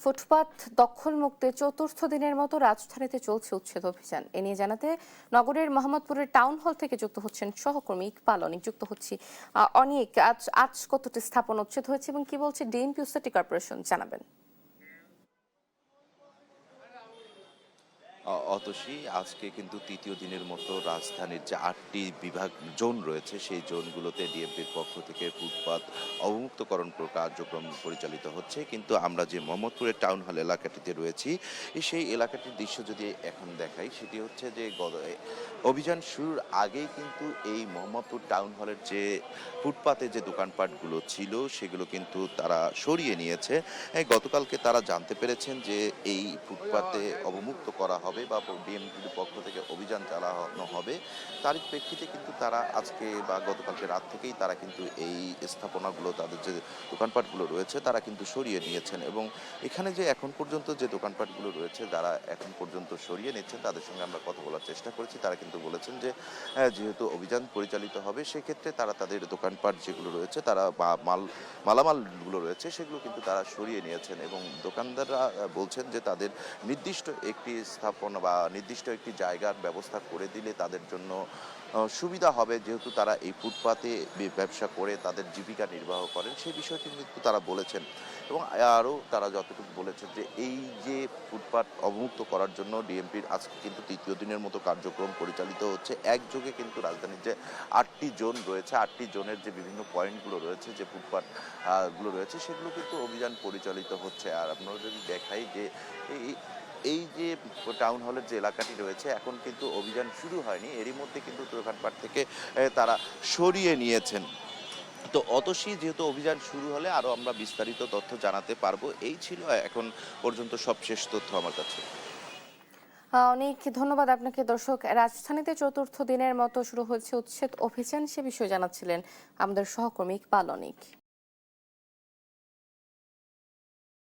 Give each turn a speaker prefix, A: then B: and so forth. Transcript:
A: ফুটপাত দখলমুক্তে চতুর্থ দিনের মতো রাজধানীতে চলছে উচ্ছেদ অভিযান। এ নিয়ে জানাতে নগরের মোহাম্মদপুরের টাউন হল থেকে যুক্ত হচ্ছেন সহকর্মী ইকবাল অনিক। যুক্ত হচ্ছি অনিক, আজ কতটি স্থাপন উচ্ছেদ হয়েছে এবং কি বলছে ডিএমপি ও সিটি কর্পোরেশন, জানাবেন।
B: অতসী, আজকে কিন্তু তৃতীয় দিনের মতো রাজধানীর যে ৮টি বিভাগ জোন রয়েছে সেই জোনগুলোতে ডিএমপির পক্ষ থেকে ফুটপাত অবমুক্তকরণ কার্যক্রম পরিচালিত হচ্ছে। কিন্তু আমরা যে মোহাম্মদপুরের টাউন হল এলাকাটিতে রয়েছি, সেই এলাকাটির দৃশ্য যদি এখন দেখাই, সেটি হচ্ছে যে অভিযান শুরুর আগেই কিন্তু এই মোহাম্মদপুর টাউন হলের যে ফুটপাতে যে দোকানপাটগুলো ছিল সেগুলো কিন্তু তারা সরিয়ে নিয়েছে। গতকালকে তারা জানতে পেরেছেন যে এই ফুটপাতে অবমুক্ত করা হবে বা ডিএমপির পক্ষ থেকে অভিযান চালানো হবে। তারই প্রেক্ষিতে কিন্তু তারা আজকে বা গতকালকে রাত থেকেই তারা কিন্তু এই স্থাপনাগুলো, তাদের যে দোকানপাটগুলো রয়েছে তারা কিন্তু সরিয়ে নিয়েছেন। এবং এখানে যে এখন পর্যন্ত যে দোকানপাটগুলো রয়েছে যারা এখন পর্যন্ত সরিয়ে নিচ্ছেন তাদের সঙ্গে আমরা কথা বলার চেষ্টা করেছি। তারা কিন্তু বলেছেন যে যেহেতু অভিযান পরিচালিত হবে সেক্ষেত্রে তারা তাদের দোকানপাট যেগুলো রয়েছে তারা মালামালগুলো রয়েছে সেগুলো কিন্তু তারা সরিয়ে নিয়েছেন। এবং দোকানদাররা বলছেন যে তাদের নির্দিষ্ট একটি স্থাপনা বা নির্দিষ্ট একটি জায়গার ব্যবস্থা করে দিলে তাদের জন্য সুবিধা হবে, যেহেতু তারা এই ফুটপাতে ব্যবসা করে তাদের জীবিকা নির্বাহ করেন সেই বিষয়টি কিন্তু তারা বলেছেন। এবং আরও তারা যতটুকু বলেছেন যে এই যে ফুটপাত অবমুক্ত করার জন্য ডিএমপির আজকে কিন্তু তৃতীয় দিনের মতো কার্যক্রম পরিচালিত হচ্ছে। একযোগে কিন্তু রাজধানীর যে ৮টি জোন রয়েছে, ৮টি জোনের যে বিভিন্ন পয়েন্টগুলো রয়েছে, যে ফুটপাত গুলো রয়েছে সেগুলো কিন্তু অভিযান পরিচালিত হচ্ছে। আর আপনারা যদি দেখাই যে এই এই যে টাউন হলের যে এলাকাটি রয়েছে এখন কিন্তু অভিযান শুরু হয়নি, এরই মধ্যে কিন্তু দোকানপাট থেকে তারা সরিয়ে নিয়েছেন। তো অতসী, যেহেতু অভিযান শুরু হলে আরো আমরা বিস্তারিত তথ্য জানাতে পারবো। এই ছিল এখন পর্যন্ত সবশেষ তথ্য আমার কাছে।
A: অনেক ধন্যবাদ আপনাকে। দর্শক, রাজধানীতে চতুর্থ দিনের মতো শুরু হয়েছে উচ্ছেদ অভিযান, সে বিষয়ে জানাচ্ছিলেন আমাদের সহকর্মী ইকবাল অনিক।